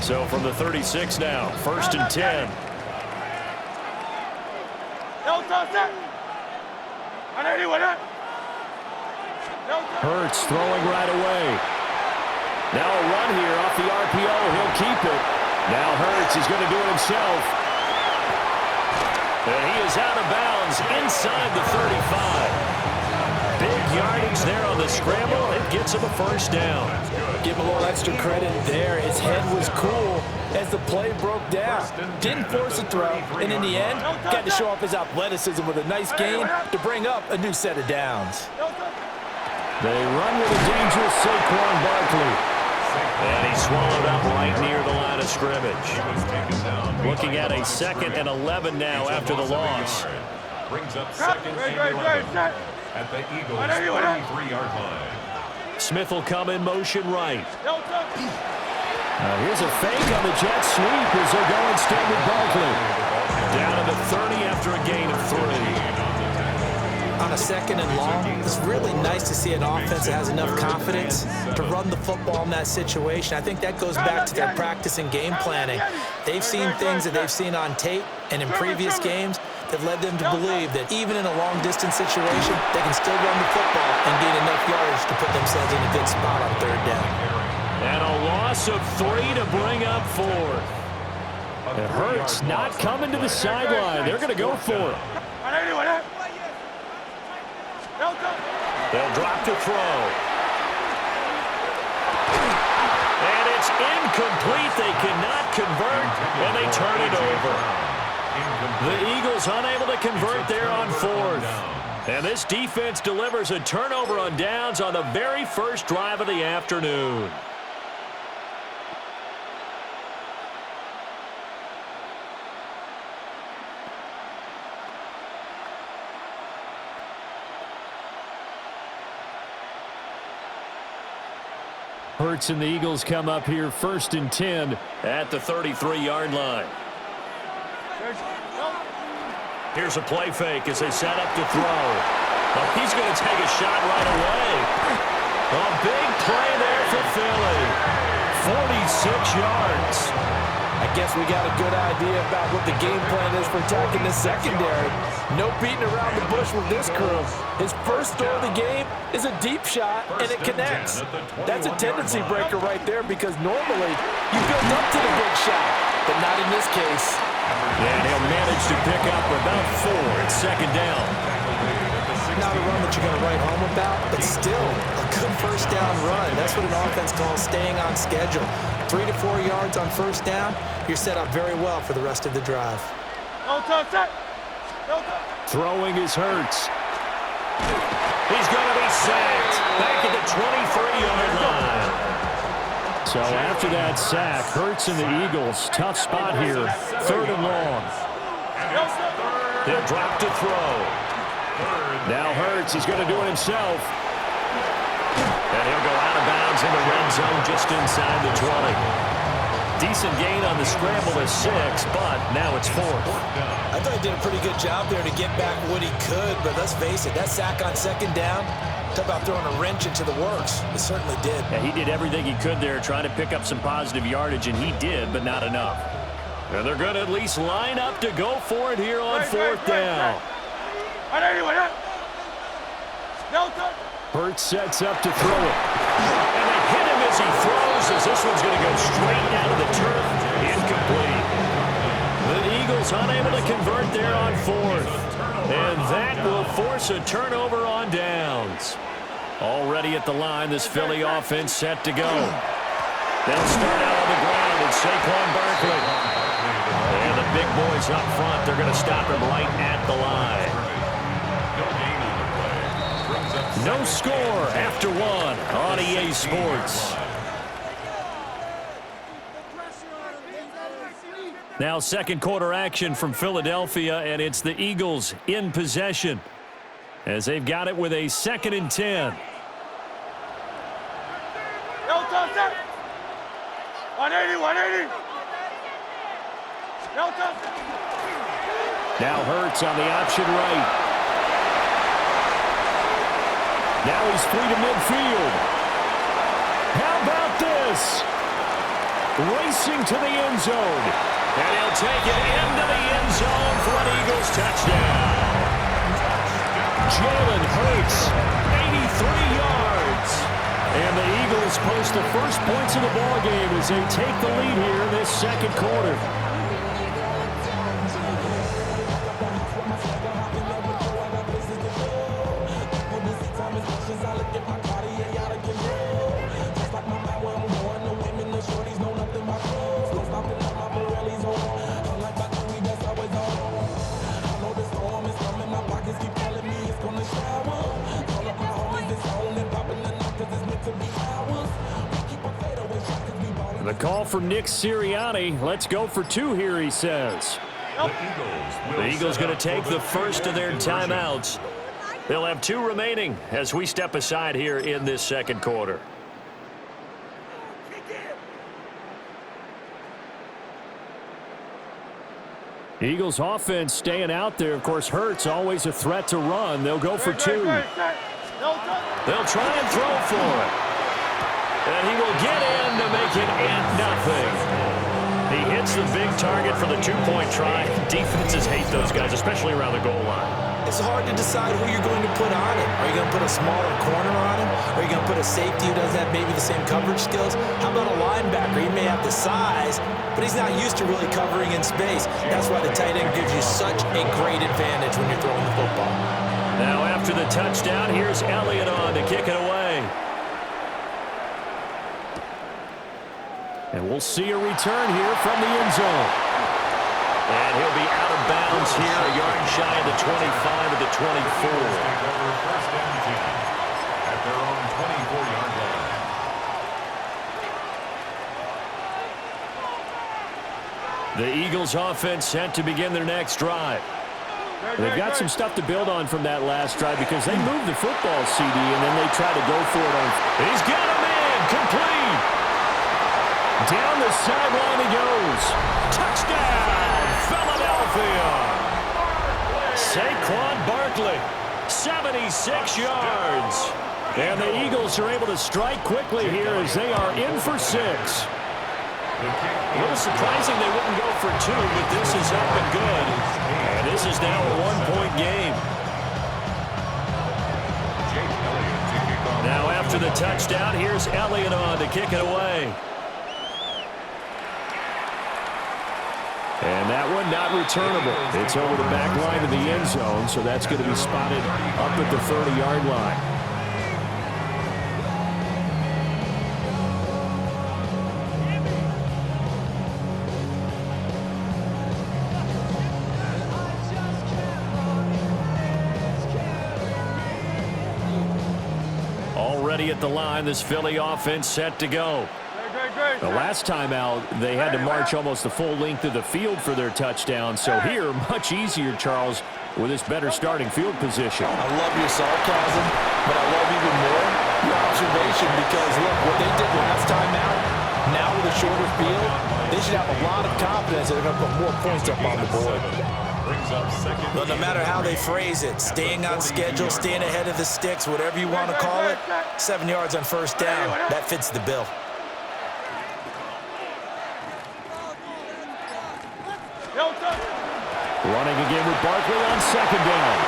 So from the 36 now, 1st and 10. Hurts throwing right away. Now a run here off the RPO. He'll keep it. Now Hurts is going to do it himself. And he is out of bounds inside the 35. Big yardage there on the scramble. It gets him a first down. Give him a little extra credit there. His head was cool as the play broke down. Didn't force a throw, and in the end, got to show off his athleticism with a nice gain to bring up a new set of downs. They run with a dangerous Saquon Barkley. And he swallowed up right near the line of scrimmage. Looking at a 2nd and 11 now after the loss. Brings up 2nd and 11 at the Eagles' 33-yard line. Smith will come in motion right. Now here's a fake on the jet sweep as they'll go instead with Barkley. Down to the 30 after a gain of 3. On a 2nd and long, it's really nice to see an offense that has enough confidence to run the football in that situation. I think that goes back to their practice and game planning. They've seen things that they've seen on tape and in previous games that led them to believe that even in a long-distance situation, they can still run the football and gain enough yardage to put themselves in a good spot on 3rd down. And a loss of 3 to bring up 4. It hurts not coming to the sideline. They're going to go for it. They'll drop to throw. And it's incomplete. They cannot convert, and they turn it over. The Eagles unable to convert there on 4th. And this defense delivers a turnover on downs on the very first drive of the afternoon. Hurts and the Eagles come up here 1st and 10 at the 33-yard line. Here's a play fake as they set up to throw. Oh, he's going to take a shot right away. A big play there for Philly. 46 yards. I guess we got a good idea about what the game plan is for attacking this secondary. No beating around the bush with this crew. His first throw of the game is a deep shot, and it connects. That's a tendency breaker right there because normally you build up to the big shot, but not in this case. And he'll manage to pick up about 4 at 2nd down. Not a run that you're going to write home about, but still a good first down run. That's what an offense calls staying on schedule. 3 to 4 yards on 1st down, you're set up very well for the rest of the drive. Throwing his Hurts. He's going to be sacked back at the 23-yard line. So after that sack, Hurts and the Eagles, tough spot here, 3rd and long. They'll drop to throw. Now Hurts is going to do it himself. And he'll go out of bounds in the red zone just inside the 20. Decent gain on the scramble to 6, but now it's 4th. I thought he did a pretty good job there to get back what he could, but let's face it, that sack on 2nd down, talk about throwing a wrench into the works. It certainly did. Yeah, he did everything he could there trying to pick up some positive yardage, and he did, but not enough. And they're going to at least line up to go for it here on 4th down. Hurts sets up to throw it. And they hit him as he throws, as this one's going to go straight down to the turf. Incomplete. The Eagles unable to convert there on 4th. And that will force a turnover on downs. Already at the line, this Philly offense set to go. They'll start out on the ground with Saquon Barkley. And the big boys up front, they're going to stop him right at the line. No score after 1 on EA Sports. Now 2nd quarter action from Philadelphia, and it's the Eagles in possession as they've got it with a 2nd and 10. Now Hurts on the option right. Now he's free to midfield. How about this? racing to the end zone. And he'll take it into the end zone for an Eagles touchdown. Jalen Hurts, 83 yards. And the Eagles post the first points of the ballgame as they take the lead here in this second quarter. The call for Nick Sirianni. Let's go for two here, he says. The Eagles going to take the first of their timeouts. They'll have two remaining as we step aside here in this second quarter. Eagles offense staying out there. Of course, Hurts always a threat to run. They'll go for two. They'll try and throw for it. And he will get in to make it 8-0. He hits the big target for the two-point try. Defenses hate those guys, especially around the goal line. It's hard to decide who you're going to put on him. Are you going to put a smaller corner on him? Are you going to put a safety who doesn't have maybe the same coverage skills? How about a linebacker? He may have the size, but he's not used to really covering in space. That's why the tight end gives you such a great advantage when you're throwing the football. Now after the touchdown, here's Elliott on to kick it away. And we'll see a return here from the end zone. And he'll be out of bounds here, a yard shy of the 25 of the 24. First and 10 at their own 24-yard line. The Eagles offense set to begin their next drive. They've got some stuff to build on from that last drive because they moved the football, CD, and then they try to go for it on. He's got him in, complete. Down the sideline he goes. Touchdown, Philadelphia. Saquon Barkley, 76 yards. And the Eagles are able to strike quickly here as they are in for 6. A little surprising they wouldn't go for 2, but this is up and good. And this is now a one-point game. Now after the touchdown, here's Elliott on to kick it away. And that one not returnable. It's over the back line of the end zone, so that's going to be spotted up at the 30-yard line. Already at the line, this Philly offense set to go. The last time out, they had to march almost the full length of the field for their touchdown. So here, much easier, Charles, with this better starting field position. I love your sarcasm, but I love even more your observation because, look, what they did last time out, now with a shorter field, they should have a lot of confidence that they're going to put more points up on the board. But no matter how they phrase it, staying on schedule, staying ahead of the sticks, whatever you want to call it, 7 yards on first down, that fits the bill. Running again with Barkley on second down.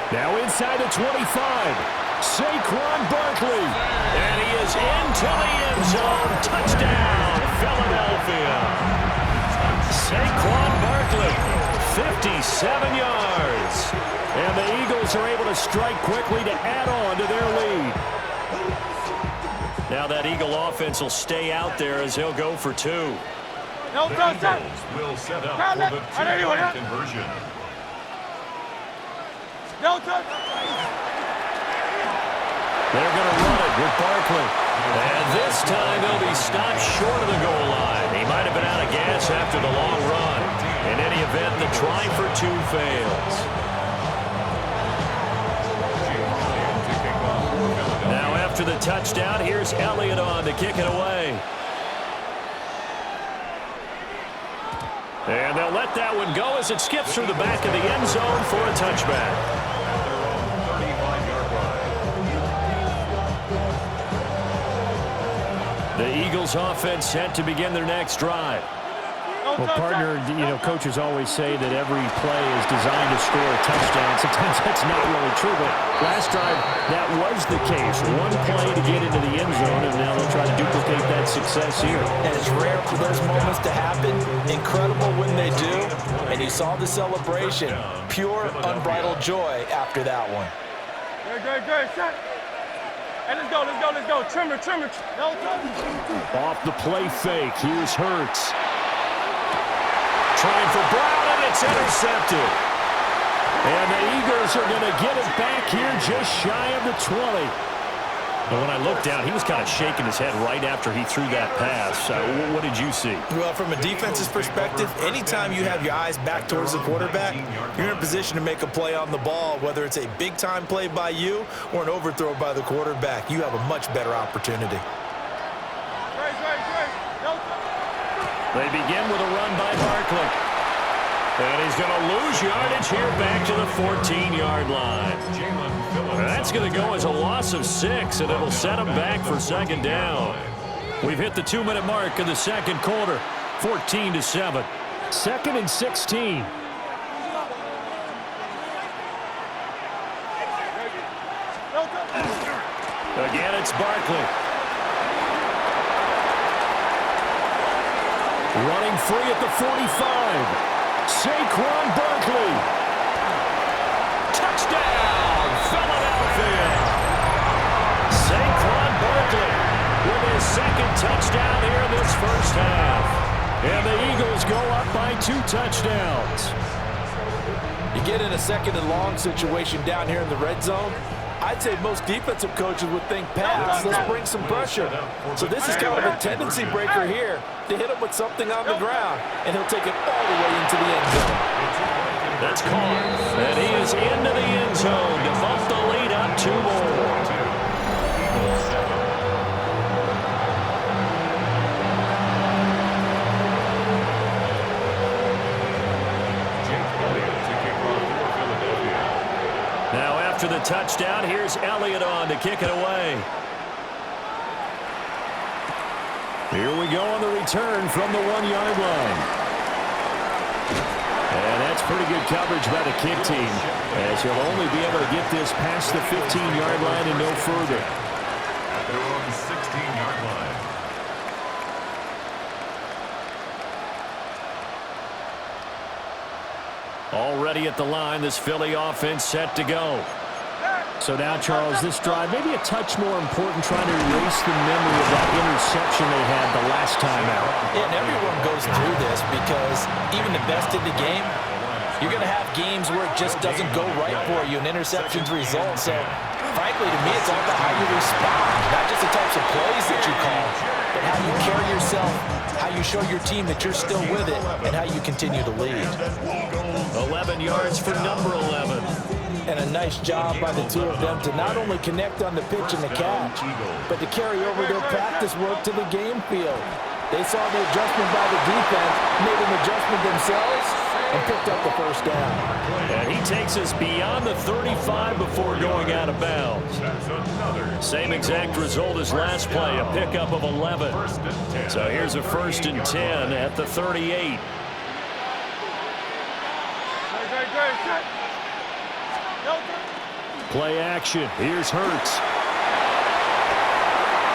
Now inside the 25. Saquon Barkley. And he is into the end zone. Touchdown, Philadelphia. Saquon Barkley, 57 yards. And the Eagles are able to strike quickly to add on to their lead. Now that Eagle offense will stay out there as he'll go for 2. The Eagles will set up for the two-point conversion. They're going to run it with Barkley. And this time they'll be stopped short of the goal line. He might have been out of gas after the long run. In any event, the try for 2 fails. Now after the touchdown, here's Elliott on to kick it away. And they'll let that one go as it skips through the back of the end zone for a touchback. Eagles offense set to begin their next drive. Well, partner, coaches always say that every play is designed to score a touchdown. Sometimes that's not really true, but last drive, that was the case. One play to get into the end zone, and now they'll try to duplicate that success here. And it's rare for those moments to happen. Incredible when they do. And you saw the celebration. Pure, unbridled joy after that one. Good. Shot. Hey, let's go. Trimmer. Off the play fake. Here's Hurts. Trying for Brown, and it's intercepted. And the Eagles are going to get it back here just shy of the 20. And when I looked down, he was kind of shaking his head right after he threw that pass. What did you see? Well, from a defense's perspective, anytime you have your eyes back towards the quarterback, you're in a position to make a play on the ball, whether it's a big-time play by you or an overthrow by the quarterback. You have a much better opportunity. They begin with a run by Barkley. And he's going to lose yardage here back to the 14-yard line. That's going to go as a loss of 6, and it'll set him back for second down. We've hit the 2-minute mark in the second quarter, 14-7. Second and 16. Again, it's Barkley. Running free at the 45. Saquon Barkley. Touchdown, Philadelphia. Saquon Barkley with his second touchdown here in this first half. And the Eagles go up by 2 touchdowns. You get in a second and long situation down here in the red zone, I'd say most defensive coaches would think pass. Let's bring some pressure. So this is kind of a tendency breaker here to hit him with something on the ground, and he'll take it all the way into the end zone. That's caught, and he is into the end zone to bump the lead up 2 more. Now after the touchdown, here's Elliott on to kick it away. Here we go on the return from the 1-yard line. And that's pretty good coverage by the kick team, as he'll only be able to get this past the 15-yard line and no further. At their own 16-yard line. Already at the line, this Philly offense set to go. So now, Charles, this drive maybe a touch more important, trying to erase the memory of that interception they had the last time out. Yeah, and everyone goes through this because even the best in the game, you're going to have games where it just doesn't go right for you, and interceptions result. So, frankly, to me, it's all about how you respond, not just the types of plays that you call, but how you carry yourself, how you show your team that you're still with it, and how you continue to lead. 11 yards for number 11. And a nice job by the two of them to not only connect on the pitch and the catch, but to carry over their practice work to the game field. They saw the adjustment by the defense, made an adjustment themselves, and picked up the first down. And he takes us beyond the 35 before going out of bounds. Same exact result as last play, a pickup of 11. So here's a 1st and 10 at the 38. Play action. Here's Hurts.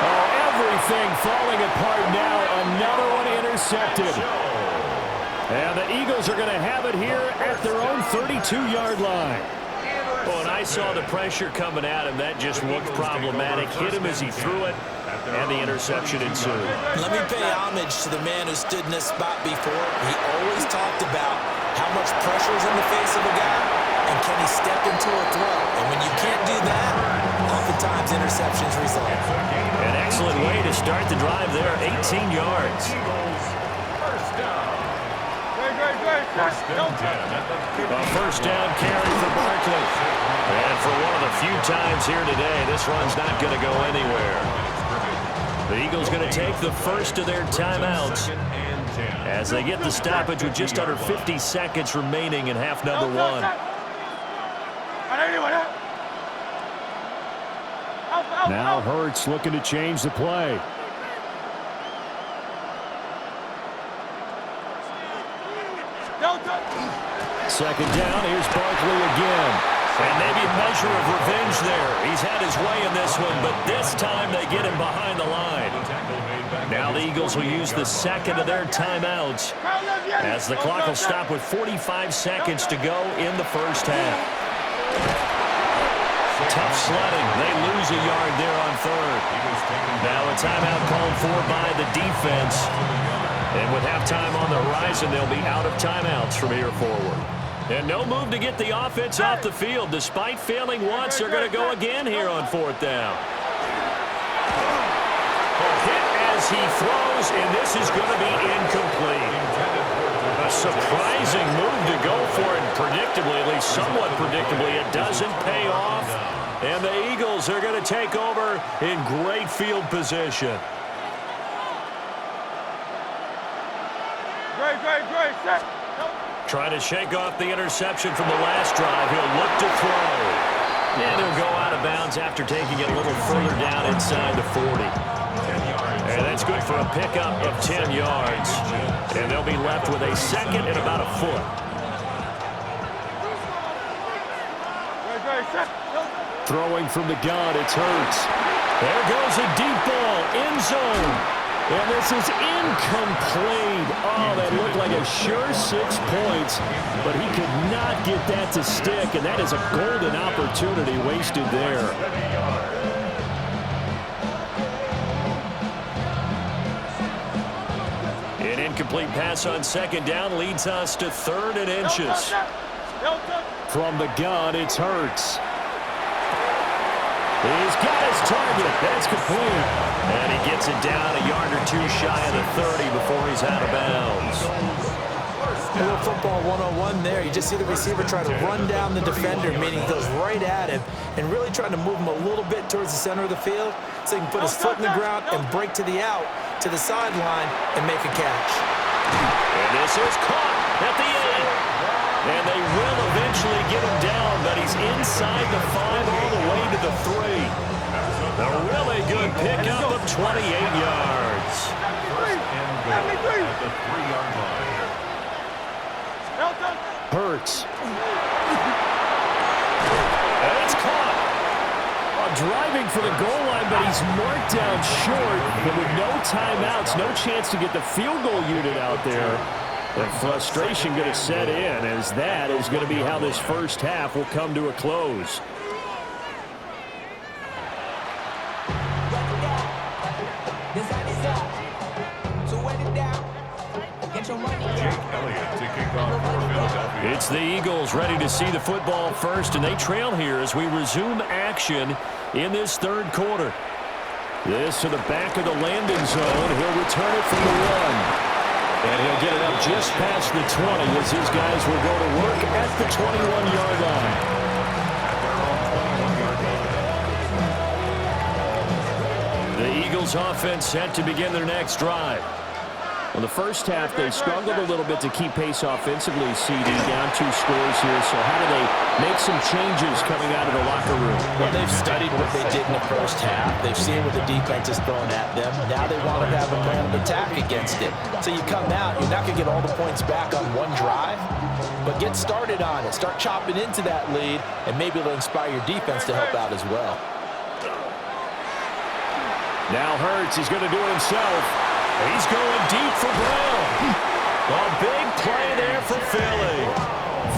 Oh, everything falling apart now. Another one intercepted. And the Eagles are going to have it here at their own 32-yard line. Well, and I saw the pressure coming at him. That just looked problematic. Hit him as he threw it, and the interception ensued. Let me pay homage to the man who stood in this spot before. He always talked about how much pressure is in the face of a guy, and can he step into a throw. And when you can't do that, oftentimes interceptions result. An excellent way to start the drive there, 18 yards. A first down carry for Barkley. And for one of the few times here today, this run's not going to go anywhere. The Eagles going to take the first of their timeouts as they get the stoppage with just under 50 seconds remaining in half number 1. Now Hurts looking to change the play. Second down, here's Barkley again. And maybe a measure of revenge there. He's had his way in this one, but this time they get him behind the line. Now the Eagles will use the second of their timeouts as the clock will stop with 45 seconds to go in the first half. Tough sledding. They lose a yard there on third. Now a timeout called for by the defense. And with halftime on the horizon, they'll be out of timeouts from here forward. And no move to get the offense off the field. Despite failing once, they're going to go again here on fourth down. Hit as he throws, and this is going to be incomplete. A surprising move to go for it, predictably, at least somewhat predictably. It doesn't pay off, and the Eagles are going to take over in great field position. Great. Trying to shake off the interception from the last drive. He'll look to throw. And he'll go out of bounds after taking it a little further down inside the 40. And that's good for a pickup of 10 yards. And they'll be left with a second and about a foot. Throwing from the gun, it's Hurts. There goes a deep ball, end zone. And this is incomplete. Oh, that looked like a sure 6 points, but he could not get that to stick, and that is a golden opportunity wasted there. An incomplete pass on second down leads us to third and inches. From the gun, it's Hurts. He's got his target. That's complete. And he gets it down a yard or two shy of the 30 before he's out of bounds. A little football 101 there. You just see the receiver try to run down the defender, meaning he goes right at him and really trying to move him a little bit towards the center of the field so he can put his foot in the ground and break to the out, to the sideline, and make a catch. And this is caught at the end. And they will eventually get him down, but he's inside the 5 all the way to the 3. A really good pickup of 28 yards. At the 3-yard line. Hurts. And it's caught. Driving for the goal line, but he's marked down short. And with no timeouts, no chance to get the field goal unit out there. And frustration going to set in, as that is going to be how this first half will come to a close. It's the Eagles ready to see the football first, and they trail here as we resume action in this third quarter. This to the back of the landing zone. He'll return it from the 1. And he'll get it up just past the 20 as his guys will go to work at the 21-yard line. The Eagles offense set to begin their next drive. In the first half, they struggled a little bit to keep pace offensively, CD, down 2 scores here. So how do they make some changes coming out of the locker room? Well, they've studied what they did in the first half. They've seen what the defense is throwing at them. Now they want to have a plan of attack against it. So you come out, you're not going to get all the points back on one drive, but get started on it. Start chopping into that lead, and maybe it'll inspire your defense to help out as well. Now Hurts is going to do it himself. He's going deep for Brown. A big play there for Philly.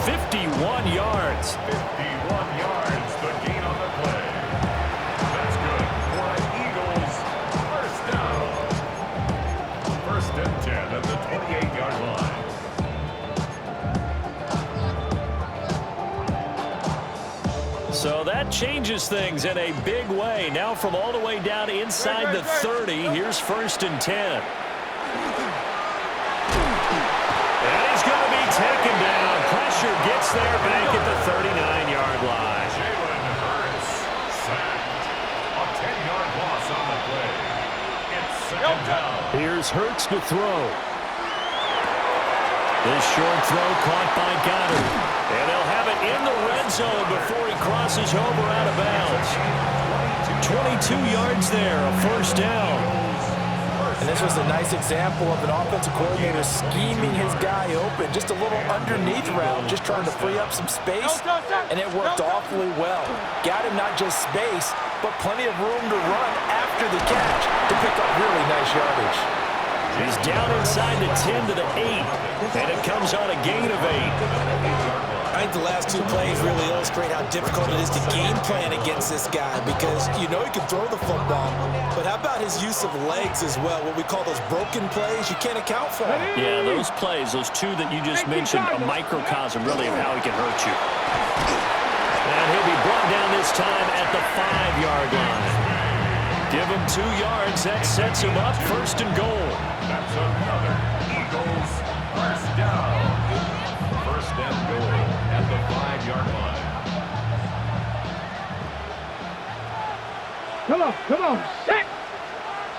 51 yards. 51 yards, the gain on the play. That's good for an Eagles first down. First and 10 at the 28-yard line. So that changes things in a big way. Now from all the way down inside the 30, here's first and 10. And he's going to be taken down. Pressure gets there back at the 39-yard line. Jalen Hurts sacked. A 10-yard loss on the play. It's second down. Here's Hurts to throw. This short throw caught by Goddard. And they'll have it in the red zone before he crosses over out of bounds. 22 yards there, a first down. And this was a nice example of an offensive coordinator scheming his guy open, just a little underneath route, just trying to free up some space, and it worked awfully well. Got him not just space, but plenty of room to run after the catch to pick up really nice yardage. He's down inside the 10 to the 8, and it comes on a gain of 8. I think the last two plays really illustrate how difficult it is to game plan against this guy because you know he can throw the football, but how about his use of legs as well, what we call those broken plays? You can't account for them. Yeah, those plays, those two that you just mentioned, a microcosm really of how he can hurt you. And he'll be brought down this time at the 5-yard line. Give him 2 yards. That sets him up 1st and goal. That's another Eagles first down. 1st and goal at the 5-yard line. Come on,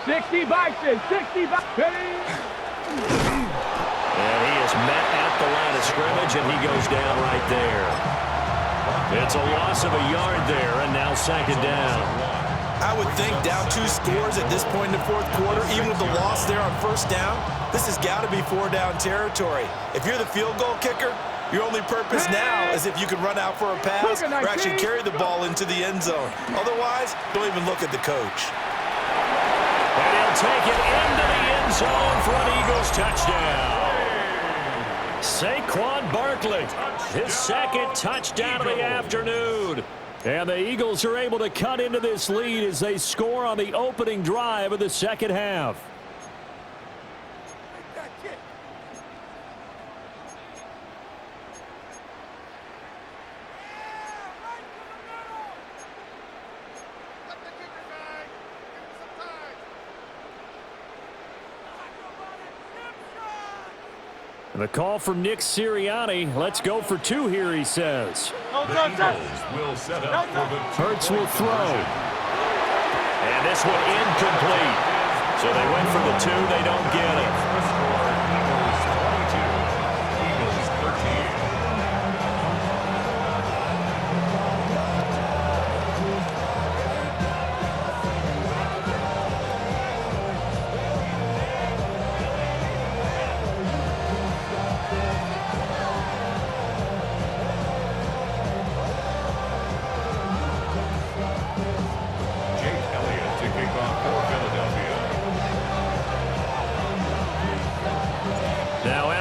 60 boxes, 60 boxes. And he is met at the line of scrimmage, and he goes down right there. It's a loss of a yard there, and now 2nd down. I would think down 2 scores at this point in the 4th quarter, even with the loss there on 1st down, this has got to be 4-down territory. If you're the field goal kicker, your only purpose now is if you can run out for a pass or actually carry the ball into the end zone. Otherwise, don't even look at the coach. And he'll take it into the end zone for an Eagles touchdown. Saquon Barkley, his 2nd touchdown of the afternoon. And the Eagles are able to cut into this lead as they score on the opening drive of the 2nd half. And the call from Nick Sirianni. Let's go for 2 here, he says. The Eagles will set up for the Hurts will throw. And this one incomplete. So they went for the 2. They don't get it. Eagles 22, Eagles 13.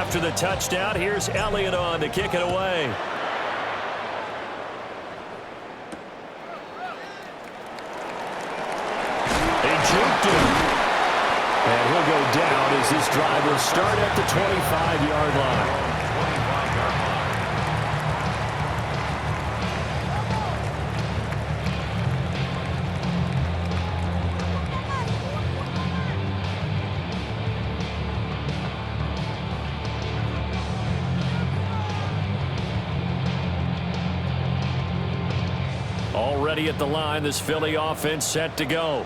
After the touchdown, here's Elliott on to kick it away. They juked him. And he'll go down as this drive will start at the 25-yard line. Already at the line, this Philly offense set to go.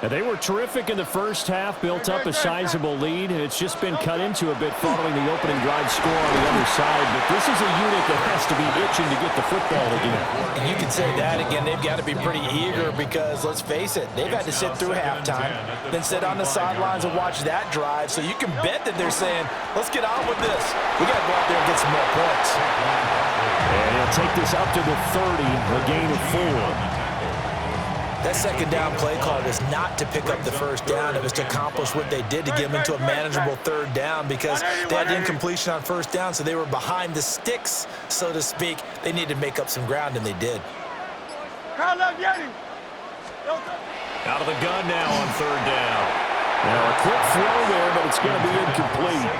And they were terrific in the first half, built up a sizable lead. It's just been cut into a bit following the opening drive score on the other side. But this is a unit that has to be itching to get the football again. And you can say that again. They've got to be pretty eager because, let's face it, they've had to sit through halftime, then sit on the sidelines and watch that drive. So you can bet that they're saying, let's get on with this. We got to go out there and get some more points. And he'll take this up to the 30, a gain of 4. That 2nd down play call was not to pick up the 1st down. It was to accomplish what they did to get them into a manageable 3rd down because they had incompletion on 1st down, so they were behind the sticks, so to speak. They needed to make up some ground, and they did. Out of the gun now on 3rd down. Now a quick throw there, but it's going to be incomplete.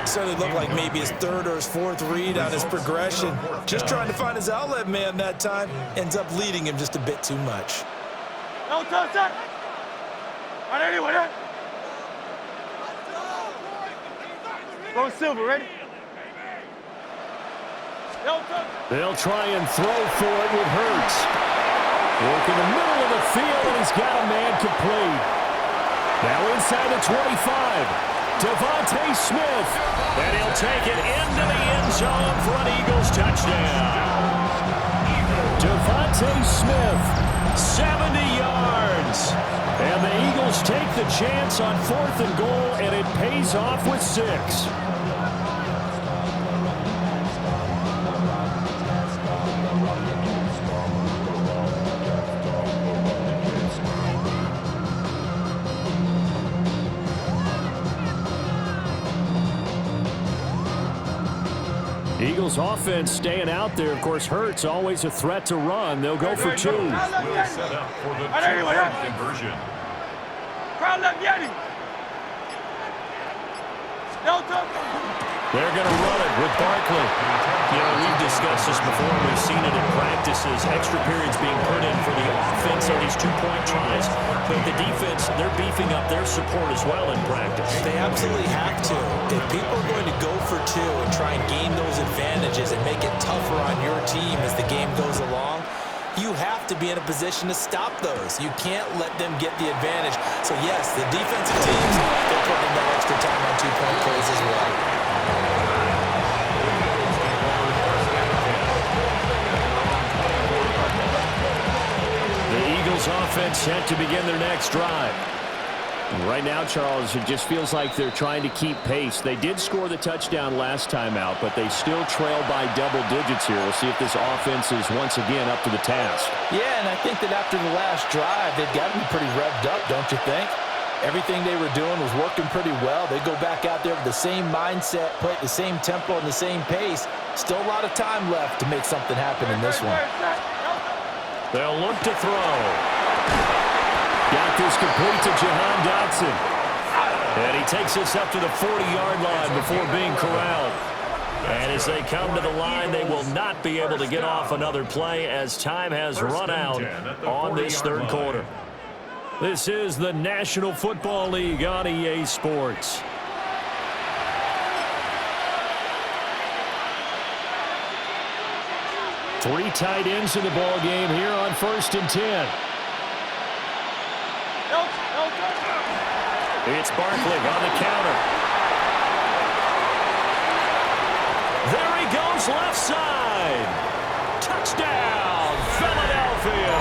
Certainly looked like maybe his 3rd or his 4th read on his progression. Just trying to find his outlet man that time. Ends up leading him just a bit too much. Go Silver, ready? They'll try and throw for it with Hurts. Work in the middle of the field, and he's got a man complete. Now inside the 25, Devontae Smith. And he'll take it into the end zone for an Eagles touchdown. Devontae Smith, 70 yards. And the Eagles take take the chance on 4th and goal, and it pays off with 6. Eagles offense staying out there. Of course, Hurts always a threat to run. They'll go for 2. Will set up for the 2-point conversion. They're going to run it with Barkley. You know, we've discussed this before. We've seen it in practices. Extra periods being put in for the offense on these 2-point tries. But the defense, they're beefing up their support as well in practice. They absolutely have to. If people are going to go for 2 and try and gain those advantages and make it tougher on your team as the game goes along, you have to be in a position to stop those. You can't let them get the advantage. So, yes, the defensive teams, they're putting in that extra time on 2-point plays as well. The Eagles offense set to begin their next drive. Right now, Charles, it just feels like they're trying to keep pace. They did score the touchdown last time out, but they still trail by double digits here. We'll see if this offense is once again up to the task. Yeah, and I think that after the last drive, they've got to be pretty revved up, don't you think? Everything they were doing was working pretty well. They go back out there with the same mindset, play at the same tempo and the same pace. Still a lot of time left to make something happen in this one. They'll look to throw. Got this complete to Jahan Dotson. And he takes us up to the 40-yard line before being corralled. And as they come to the line, they will not be able to get off another play as time has run out on this third quarter. This is the National Football League on EA Sports. Three tight ends in the ball game here on 1st and 10. It's Barkley on the counter. There he goes, left side. Touchdown, Philadelphia.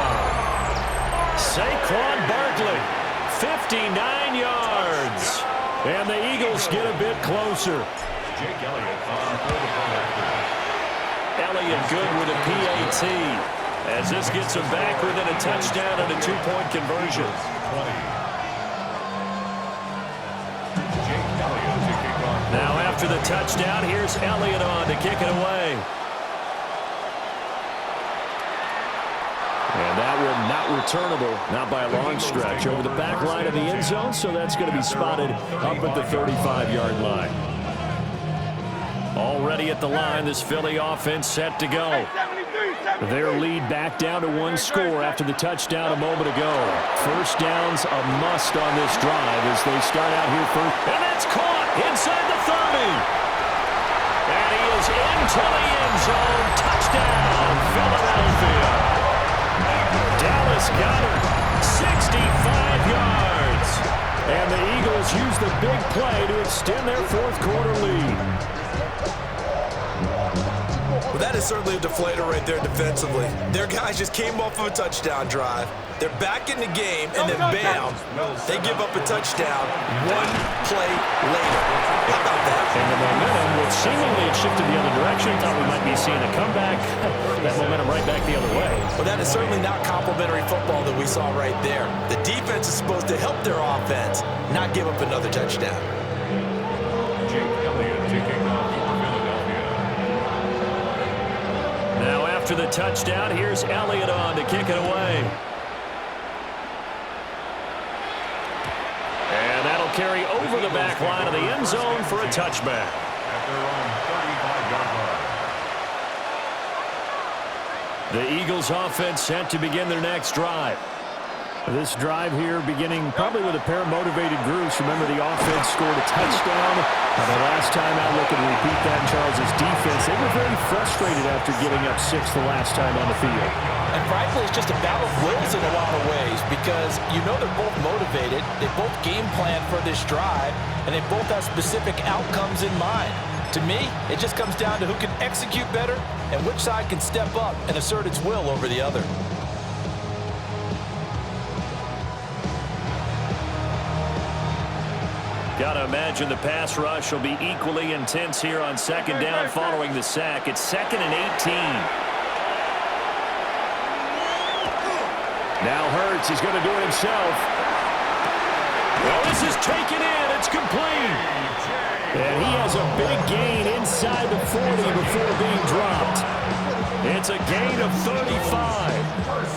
Saquon Barkley, 59 yards. And the Eagles get a bit closer. Jake Elliott on for the point. Elliott good with a PAT. As this gets him back within a touchdown and a 2-point conversion. 20. Now after the touchdown, here's Elliott on to kick it away. And that one not returnable, not by a long stretch, over the back line of the end zone, so that's going to be spotted up at the 35-yard line. Already at the line, this Philly offense set to go. Their lead back down to 1 score after the touchdown a moment ago. First down's a must on this drive as they start out here first. And it's caught inside the 30. And he is into the end zone. Touchdown, Philadelphia. Dallas Goedert, 65 yards. And the Eagles use the big play to extend their 4th quarter lead. Well, that is certainly a deflator right there defensively. Their guys just came off of a touchdown drive. They're back in the game, and then bam, they give up a touchdown 1 play later. How about that? And the momentum, which seemingly had shifted the other direction, thought we might be seeing a comeback. That momentum right back the other way. Well, that is certainly not complimentary football that we saw right there. The defense is supposed to help their offense, not give up another touchdown. Jake Elliott taking off for Philadelphia. Now after the touchdown, here's Elliott on to kick it away. And that'll carry over the back line of the end zone for a touchback. At their own 35-yard line. The Eagles offense set to begin their next drive. This drive here beginning probably with a pair of motivated groups. Remember, the offense scored a touchdown. The last time out, looking to repeat that in Charles' defense. They were very frustrated after giving up 6 the last time on the field. And frankly, it's just a battle of wills in a lot of ways because you know they're both motivated. They both game plan for this drive, and they both have specific outcomes in mind. To me, it just comes down to who can execute better and which side can step up and assert its will over the other. Got to imagine the pass rush will be equally intense here on second down following the sack. It's 2nd and 18. Now Hurts is going to do it himself. Well, this is taken in. It's complete. And he has a big gain inside the 40 before being dropped. It's a gain of 35.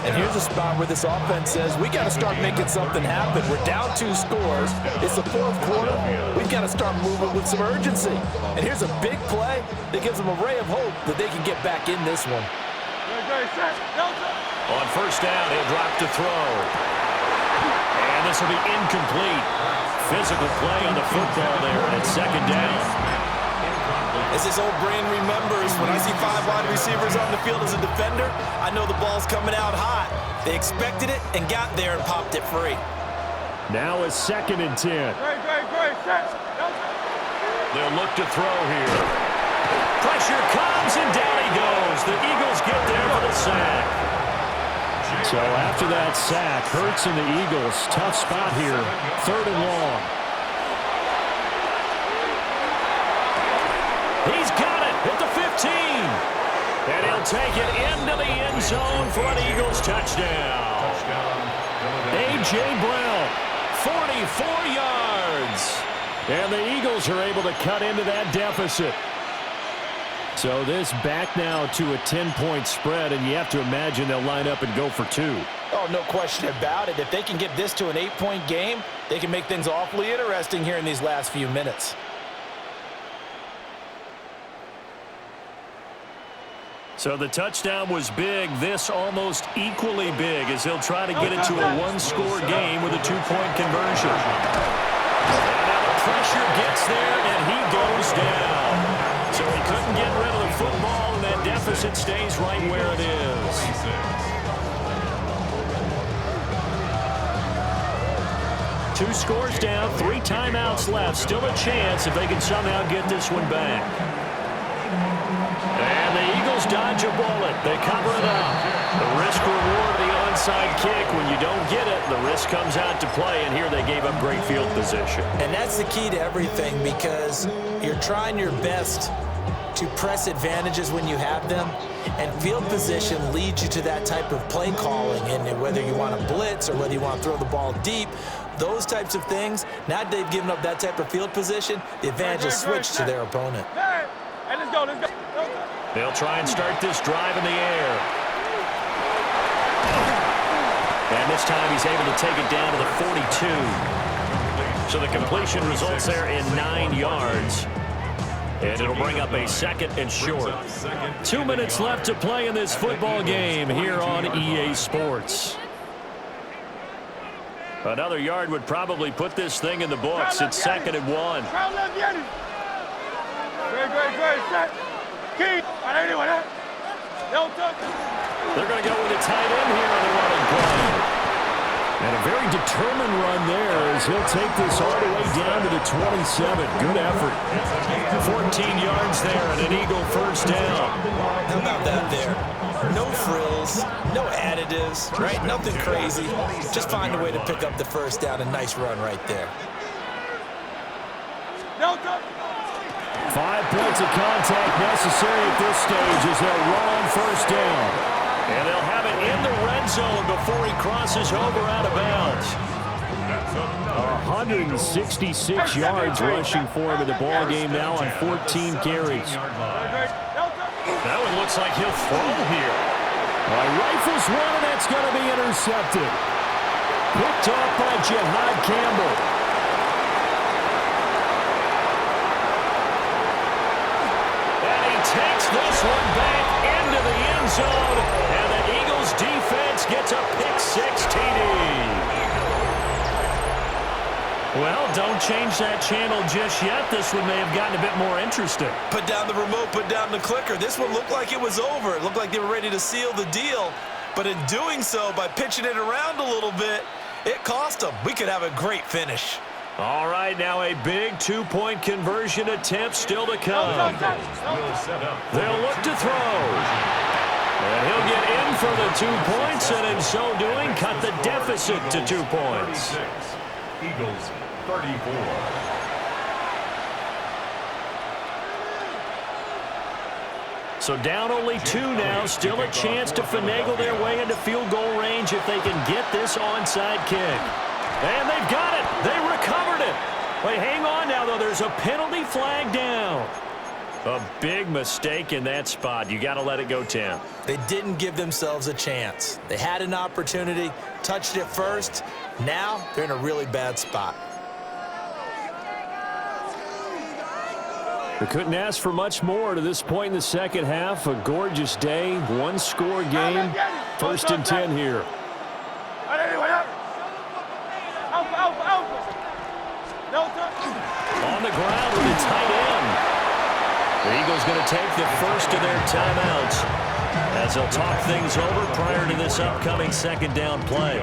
And here's a spot where this offense says, we got to start making something happen. We're down 2 scores. It's the 4th quarter. We've got to start moving with some urgency. And here's a big play that gives them a ray of hope that they can get back in this one. On first down, he'll drop to throw. And this will be incomplete. Physical play on the football there, and it's second down. As his old brain remembers, when I see 5 wide receivers on the field as a defender, I know the ball's coming out hot. They expected it and got there and popped it free. Now it's 2nd and 10. They'll look to throw here. Pressure comes, and down he goes. The Eagles get there for the sack. So after that sack, Hurts and the Eagles, tough spot here, 3rd and long. He's got it at the 15. And he'll take it into the end zone for an Eagles touchdown. A.J. Brown, 44 yards. And the Eagles are able to cut into that deficit. So this back now to a 10-point spread, and you have to imagine they'll line up and go for 2. Oh, no question about it. If they can get this to an 8-point game, they can make things awfully interesting here in these last few minutes. So the touchdown was big. This almost equally big as he'll try to get it to a 1-score game with a 2-point conversion. And now the pressure gets there, and he goes down. So he couldn't get rid of the football, and that deficit stays right where it is. Two scores down, 3 timeouts left. Still a chance if they can somehow get this one back. And the Eagles dodge a bullet. They cover it up. The risk-reward of the onside kick. When you don't get it, the risk comes out to play, and here they gave up great field position. And that's the key to everything, because you're trying your best to press advantages when you have them, and field position leads you to that type of play calling. And whether you want to blitz or whether you want to throw the ball deep, those types of things, now that they've given up that type of field position, the advantage is switched to their opponent. Hey, let's go, let's go. They'll try and start this drive in the air. And this time he's able to take it down to the 42. So the completion results there in 9 yards. And it'll bring up a 2nd and short. 2 minutes left to play in this football game here on EA Sports. Another yard would probably put this thing in the books. It's 2nd and 1. They're going to go with a tight end here on the running play. And a very determined run there as he'll take this all the way down to the 27. Good effort. 14 yards there and an Eagle first down. How about that there? No frills, no additives, right? Nothing crazy. Just find a way to pick up the first down. A nice run right there. 5 points of contact necessary at this stage as they'll run on first down. And they'll have it in the red zone before he crosses over out of bounds. 166 yards rushing for him in the ball game now on 14 carries. That one looks like he'll throw here. Rifles one, and that's going to be intercepted. Picked off by Jihad Campbell. And he takes this one back into the end zone. And the Eagles defense gets a pick-6 TD. Well, don't change that channel just yet. This one may have gotten a bit more interesting. Put down the remote, put down the clicker. This one looked like it was over. It looked like they were ready to seal the deal. But in doing so, by pitching it around a little bit, it cost them. We could have a great finish. All right, now a big 2-point conversion attempt still to come. They'll look to throw. And he'll get in for the 2 points, and in so doing, cut the deficit to 2 points. Eagles 34. So down only 2 now. Still a chance to finagle their way into field goal range if they can get this onside kick. And they've got it. They recovered it. Wait, hang on now, though. There's a penalty flag down. A big mistake in that spot. You got to let it go, Tim. They didn't give themselves a chance. They had an opportunity, touched it first. Now they're in a really bad spot. They couldn't ask for much more to this point in the second half. A gorgeous day, one-score game. 1st and 10 here. On the ground with a tight end. The Eagles going to take the first of their timeouts as they'll talk things over prior to this upcoming second down play.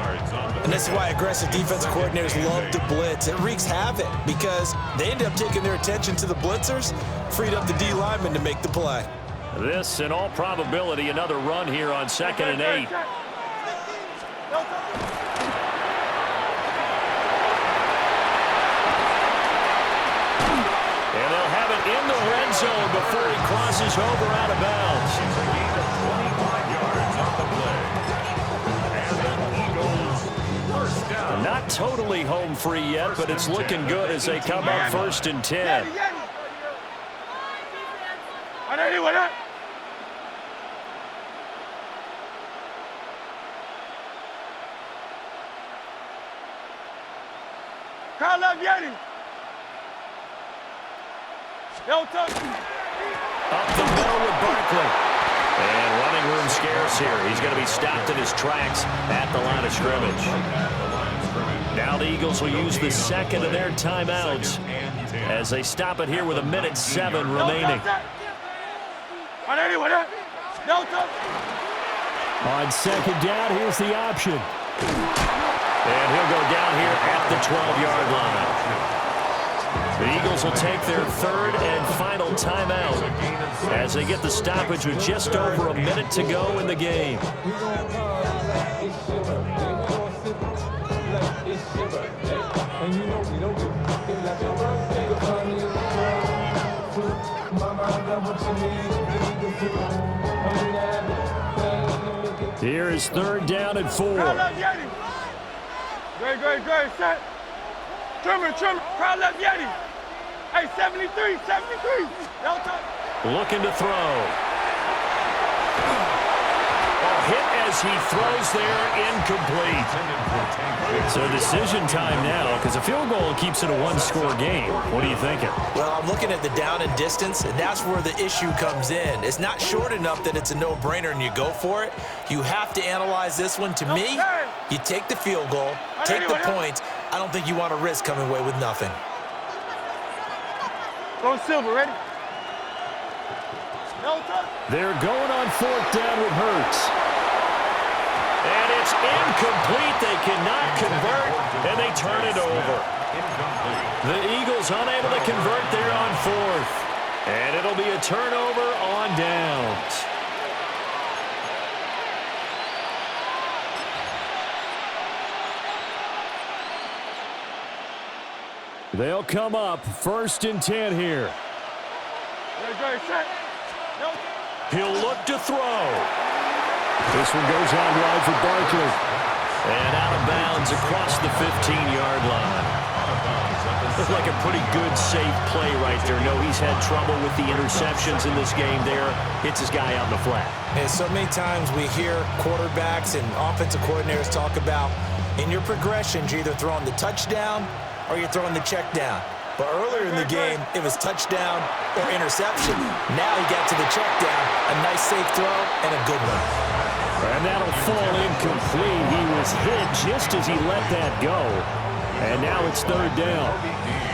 And this is why aggressive defense coordinators love to blitz. It wreaks havoc because they end up taking their attention to the blitzers, freed up the D lineman to make the play. This, in all probability, another run here on 2nd and 8. And they'll have it in the red zone before he crosses over out of bounds. It's a gain of 25 yards on the play. And the Eagles first down. Not totally home free yet, but it's looking good as they come up 1st and 10. Up the middle with Barkley. And running room scarce here. He's going to be stopped in his tracks at the line of scrimmage. Now the Eagles will use the second of their timeouts as they stop it here with 1:07 remaining. On second down, here's the option. And he'll go down here at the 12-yard line. The Eagles will take their 3rd and final timeout as they get the stoppage with just over a minute to go in the game. Here is 3rd down and 4. Great, set. Trimmer, crowd left Yeti. Hey, 73. Looking to throw. A hit as he throws there, incomplete. So decision time now, because a field goal keeps it a one-score game. What are you thinking? Well, I'm looking at the down and distance, and that's where the issue comes in. It's not short enough that it's a no-brainer and you go for it. You have to analyze this one. To me, you take the field goal, take the points. I don't think you want to risk coming away with nothing. Go Silver, ready? They're going on 4th down with Hurts. And it's incomplete. They cannot convert, and they turn it over. The Eagles unable to convert there on 4th. And it'll be a turnover on downs. They'll come up 1st and 10 here. He'll look to throw. This one goes out wide for Barkley. And out of bounds across the 15-yard line. Looks like a pretty good, safe play right there. No, he's had trouble with the interceptions in this game there. Hits his guy out in the flat. And so many times we hear quarterbacks and offensive coordinators talk about in your progressions, you're either throwing the touchdown or you're throwing the check down. But earlier in the game, it was touchdown or interception. Now he got to the check down, a nice safe throw, and a good one. And that'll fall incomplete. He was hit just as he let that go. And now it's 3rd down.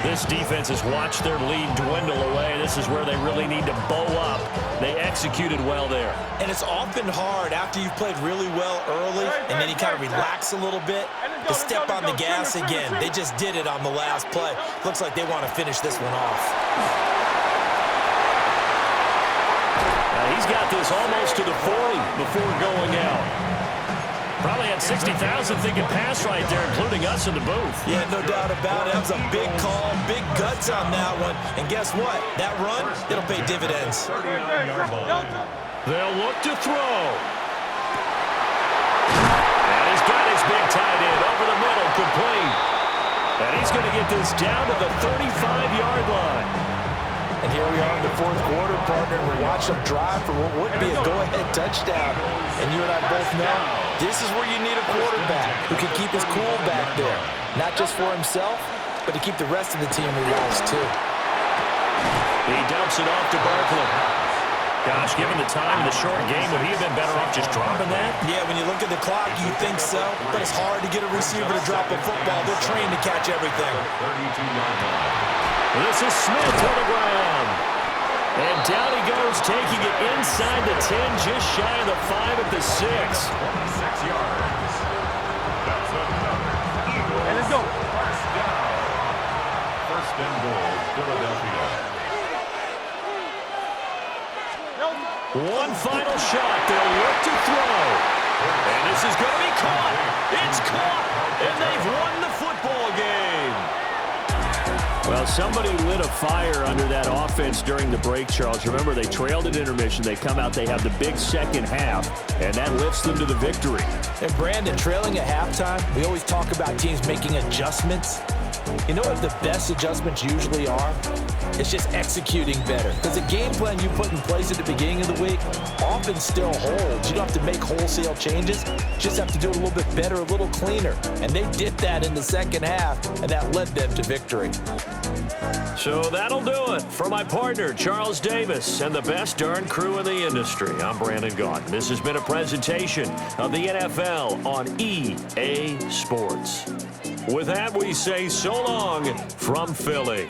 This defense has watched their lead dwindle away. This is where they really need to bow up. They executed well there. And it's often hard after you've played really well early and then you kind of relax a little bit to step on the gas again. They just did it on the last play. Looks like they want to finish this one off. He's got this almost to the 40 before going out. Probably had 60,000 thinking pass right there, including us in the booth. Yeah, no doubt about it. That was a big call, big guts on that one. And guess what? That run, it'll pay dividends. They'll look to throw. And he's got his big tight end over the middle, complete. And he's going to get this down to the 35-yard line. And here we are in the fourth quarter, partner. We're watching them drive for what would be a go-ahead touchdown. And you and I both know this is where you need a quarterback who can keep his cool back there. Not just for himself, but to keep the rest of the team relaxed, too. He dumps it off to Barkley. Gosh, given the time in the short game, would he have been better off just dropping that? Yeah, when you look at the clock, you think so. But it's hard to get a receiver to drop a football. They're trained to catch everything. This is Smith for the ground. And down he goes, taking it inside the 10, just shy of the 5 at the 6. 26 yards. That's another Eagle. Hey, let's go. First down. First and goal, Philadelphia. One final shot. They'll look to throw. And this is going to be caught. It's caught. And they've won the football game. Well, somebody lit a fire under that offense during the break, Charles. Remember, they trailed at intermission. They come out, they have the big second half, and that lifts them to the victory. And Brandon, trailing at halftime, we always talk about teams making adjustments. You know what the best adjustments usually are? It's just executing better. Because the game plan you put in place at the beginning of the week often still holds. You don't have to make wholesale changes. You just have to do it a little bit better, a little cleaner. And they did that in the second half, and that led them to victory. So that'll do it for my partner, Charles Davis, and the best darn crew in the industry. I'm Brandon Gaudin. This has been a presentation of the NFL on EA Sports. With that, we say so long from Philly.